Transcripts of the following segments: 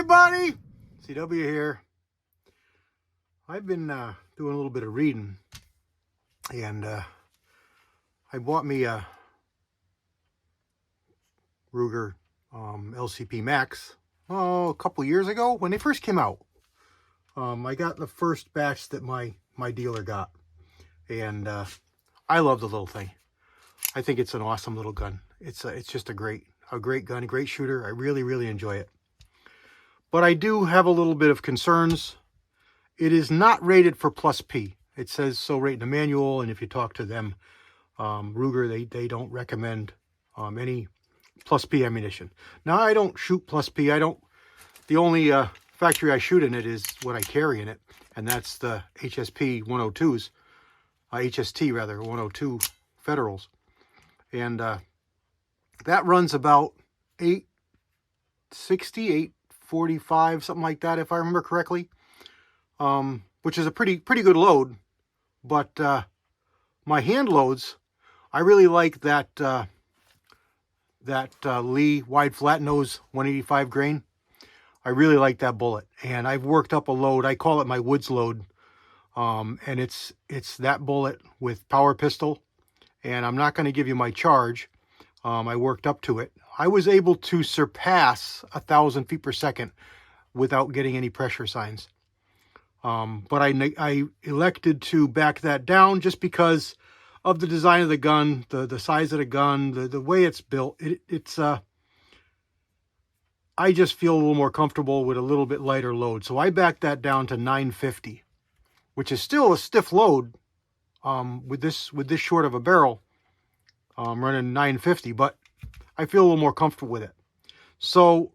everybody, CW here. I've been doing a little bit of reading, and I bought me a Ruger LCP MAXX a couple years ago when they first came out. I got the first batch that my dealer got, and I love the little thing. I think it's an awesome little gun. It's just a great gun, a great shooter. I really enjoy it. But I do have a little bit of concerns. It is not rated for plus P. It says so right in the manual, and if you talk to them, Ruger, they don't recommend any plus P ammunition. Now, I don't shoot plus P. The only factory I shoot in it is what I carry in it, and that's the HSP 102s, HST rather, 102 Federals. And that runs about 860, 845, something like that, if I remember correctly, which is a pretty good load. But my hand loads, I really like that Lee wide flat nose 185 grain. I really like that bullet, and I've worked up a load. I call it my woods load, and it's that bullet with power pistol. And I'm not going to give you my charge. I worked up to it. I was able to surpass 1,000 feet per second without getting any pressure signs. But I elected to back that down just because of the design of the gun, the size of the gun, the way it's built. I just feel a little more comfortable with a little bit lighter load. So I backed that down to 950, which is still a stiff load with this short of a barrel. Running 950, but I feel a little more comfortable with it. So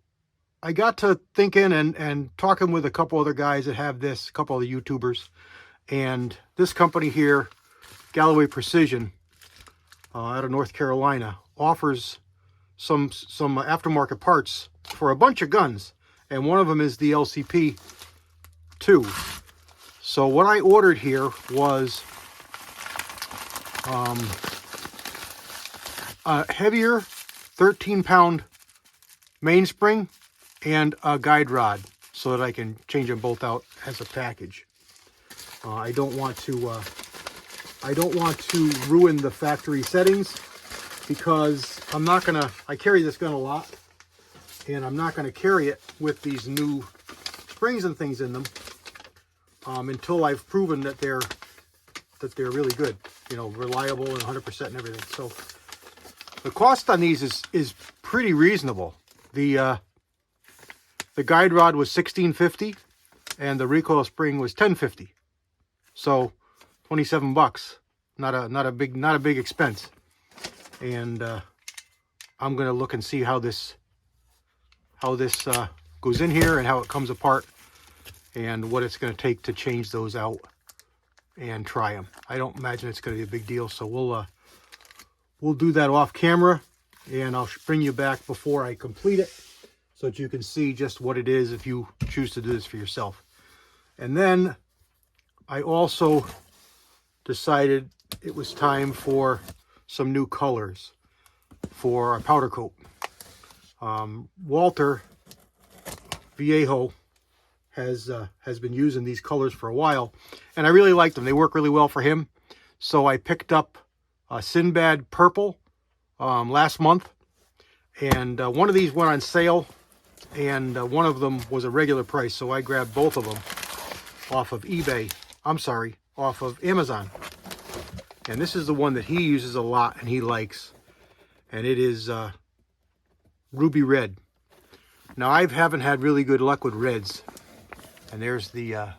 I got to thinking and talking with a couple other guys that have this, a couple of the YouTubers, and this company here, Galloway Precision, out of North Carolina, offers some aftermarket parts for a bunch of guns, and one of them is the LCP 2. So what I ordered here was a heavier 13-pound mainspring and a guide rod so that I can change them both out as a package. I don't want to ruin the factory settings, because I carry this gun a lot, and I'm not going to carry it with these new springs and things in them until I've proven that they're really good, reliable and 100% and everything. So the cost on these is pretty reasonable. The guide rod was $16.50, and the recoil spring was $10.50. So $27. Not a big expense. And I'm gonna look and see how this goes in here and how it comes apart, and what it's gonna take to change those out and try them. I don't imagine it's gonna be a big deal, so we'll do that off camera, and I'll bring you back before I complete it so that you can see just what it is if you choose to do this for yourself. And then I also decided it was time for some new colors for our powder coat. Walter Viejo has been using these colors for a while, and I really like them. They work really well for him. So I picked up Sinbad Purple last month, and one of these went on sale, and one of them was a regular price, so I grabbed both of them off of off of Amazon. And this is the one that he uses a lot and he likes, and it is ruby red. Now, I haven't had really good luck with reds, and there's the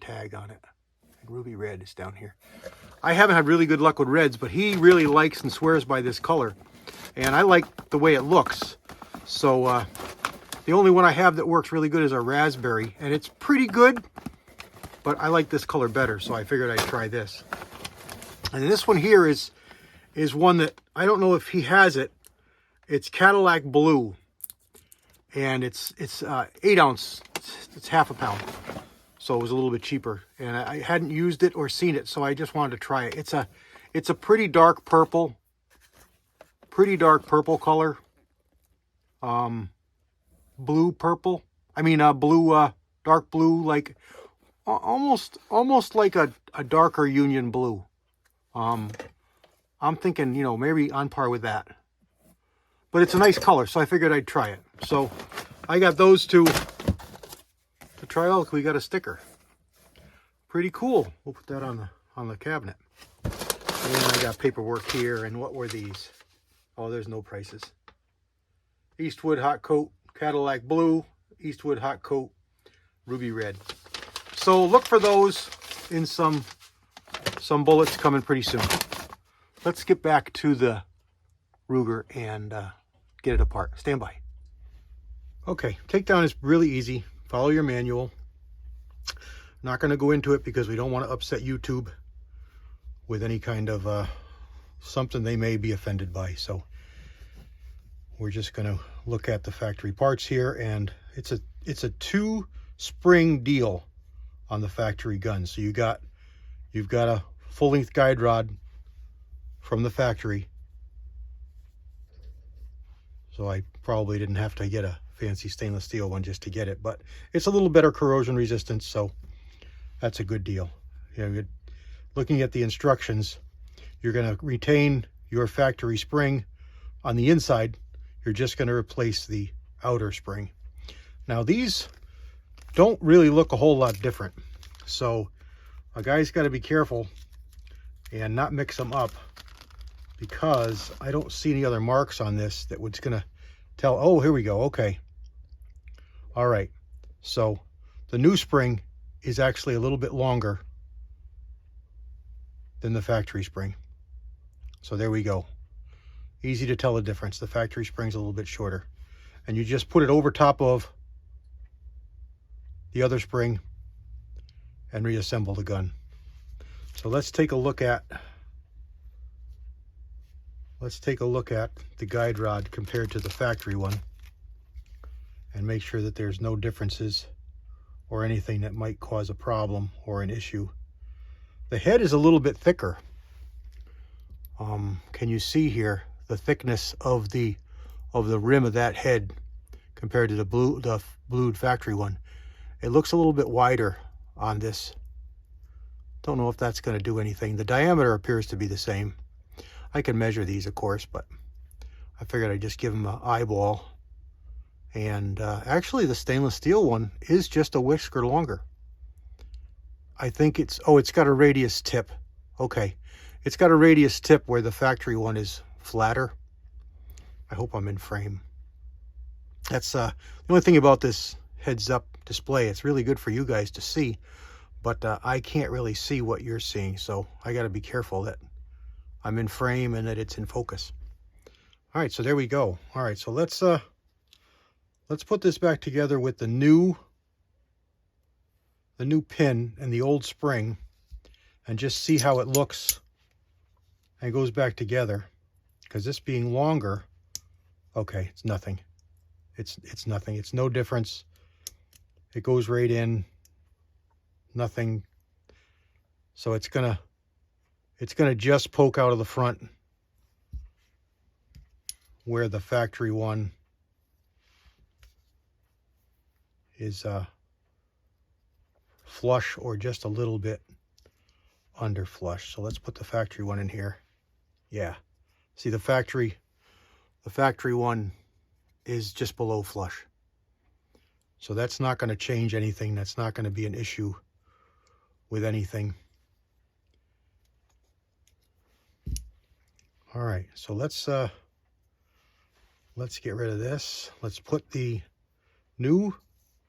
tag on it. Ruby red is down here. I haven't had really good luck with reds, but he really likes and swears by this color, and I like the way it looks. So the only one I have that works really good is a raspberry, and it's pretty good, but I like this color better, so I figured I'd try this. And this one here is one that I don't know if he has it. It's Cadillac Blue, and it's 8 ounce. It's half a pound. So it was a little bit cheaper, and I hadn't used it or seen it, so I just wanted to try it. It's a pretty dark purple color, blue purple, I mean, blue, dark blue, like almost like a darker Union blue. I'm thinking, you know, maybe on par with that. But it's a nice color, so I figured I'd try it. So I got those two to try out. We got a sticker. Pretty cool. We'll put that on the cabinet. And I got paperwork here. And what were these? Oh, there's no prices. Eastwood Hot Coat, Cadillac Blue, Eastwood Hot Coat, Ruby Red. So look for those in some bullets coming pretty soon. Let's get back to the Ruger and get it apart. Stand by. Okay, takedown is really easy. Follow your manual. Not going to go into it because we don't want to upset YouTube with any kind of something they may be offended by. So we're just going to look at the factory parts here, and it's a 2-spring deal on the factory gun. So you've got a full-length guide rod from the factory. So I probably didn't have to get a fancy stainless steel one just to get it, but it's a little better corrosion resistance, so that's a good deal. You know, looking at the instructions, you're going to retain your factory spring on the inside. You're just going to replace the outer spring. Now these don't really look a whole lot different, so a guy's got to be careful and not mix them up, because I don't see any other marks on this that was going to tell. Oh, here we go. Okay. All right. So the new spring is actually a little bit longer than the factory spring. So there we go. Easy to tell the difference. The factory spring's a little bit shorter. And you just put it over top of the other spring and reassemble the gun. So let's take a look at the guide rod compared to the factory one and make sure that there's no differences or anything that might cause a problem or an issue. The head is a little bit thicker. Can you see here the thickness of the rim of that head compared to the blued factory one? It looks a little bit wider on this. Don't know if that's going to do anything. The diameter appears to be the same. I can measure these, of course, but I figured I'd just give them an eyeball. And actually, the stainless steel one is just a whisker longer. I think it's got a radius tip. Okay, it's got a radius tip where the factory one is flatter. I hope I'm in frame. That's the only thing about this heads-up display. It's really good for you guys to see, but I can't really see what you're seeing, so I got to be careful that I'm in frame and that it's in focus. All right, so there we go. All right, so let's put this back together with the new pin and the old spring and just see how it looks and goes back together. Because this being longer, okay, it's nothing. It's nothing. It's no difference. It goes right in. Nothing. So it's gonna just poke out of the front where the factory one is flush or just a little bit under flush. So let's put the factory one in here. Yeah. See, the factory one is just below flush. So that's not going to change anything. That's not going to be an issue with anything. All right, so let's get rid of this. Let's put the new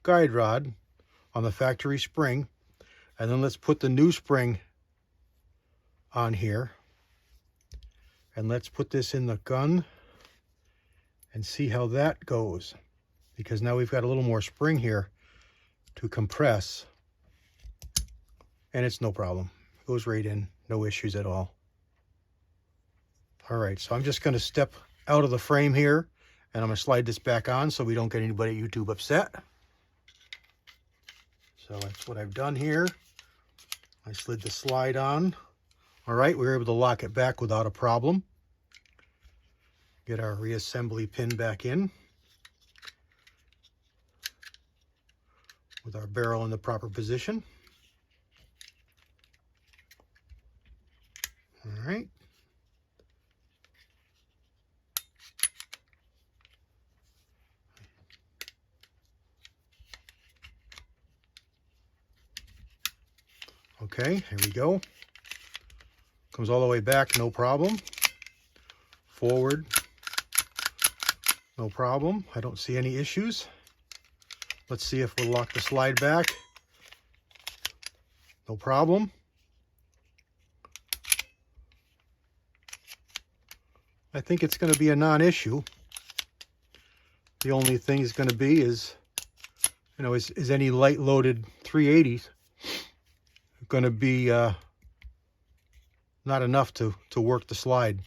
guide rod on the factory spring, and then let's put the new spring on here, and let's put this in the gun and see how that goes, because now we've got a little more spring here to compress, and it's no problem. It goes right in, no issues at all. All right, so I'm just going to step out of the frame here, and I'm going to slide this back on so we don't get anybody at YouTube upset. So that's what I've done here. I slid the slide on. All right, we were able to lock it back without a problem. Get our reassembly pin back in. with our barrel in the proper position. All right. Okay, here we go. Comes all the way back, no problem. Forward, no problem. I don't see any issues. Let's see if we'll lock the slide back. No problem. I think it's going to be a non-issue. The only thing is going to be is, you know, is any light-loaded 380s going to be not enough to work the slide.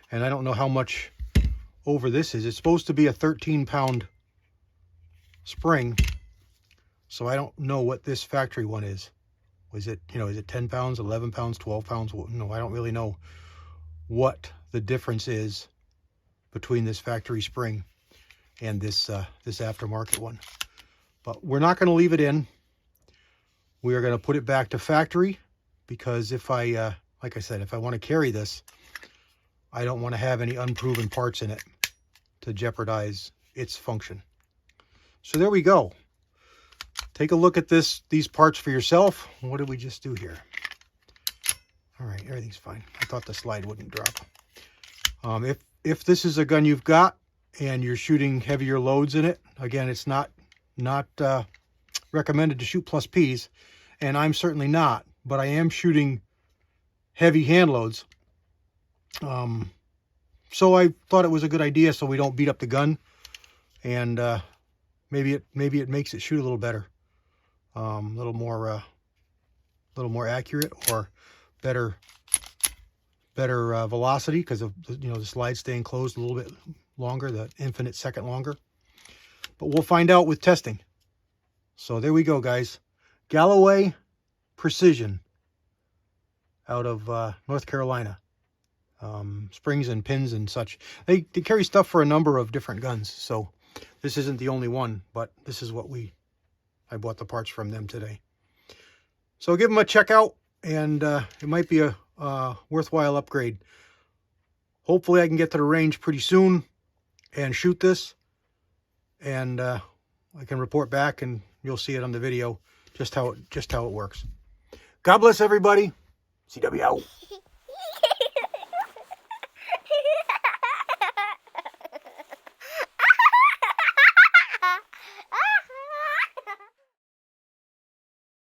And I don't know how much over this is. It's supposed to be a 13-pound spring, so I don't know what this factory one is. Was it, you know, is it 10 pounds, 11 pounds, 12 pounds? No, I don't really know what the difference is between this factory spring and this this aftermarket one. But we're not going to leave it in. We are going to put it back to factory, because if I, like I said, if I want to carry this, I don't want to have any unproven parts in it to jeopardize its function. So there we go. Take a look at these parts for yourself. What did we just do here? All right, everything's fine. I thought the slide wouldn't drop. If this is a gun you've got and you're shooting heavier loads in it, again, it's not recommended to shoot plus Ps, and I'm certainly not, but I am shooting heavy hand loads. So I thought it was a good idea so we don't beat up the gun, and maybe it makes it shoot a little better, a little more accurate, or better velocity, because of, you know, the slide staying closed a little bit longer, the infinite second longer. But we'll find out with testing. So there we go, guys. Galloway Precision out of North Carolina. Springs and pins and such. They carry stuff for a number of different guns, so this isn't the only one, but this is what I bought the parts from them today. So give them a check out, and it might be a worthwhile upgrade. Hopefully I can get to the range pretty soon and shoot this, and I can report back, and you'll see it on the video just how it works. God bless everybody. CW out.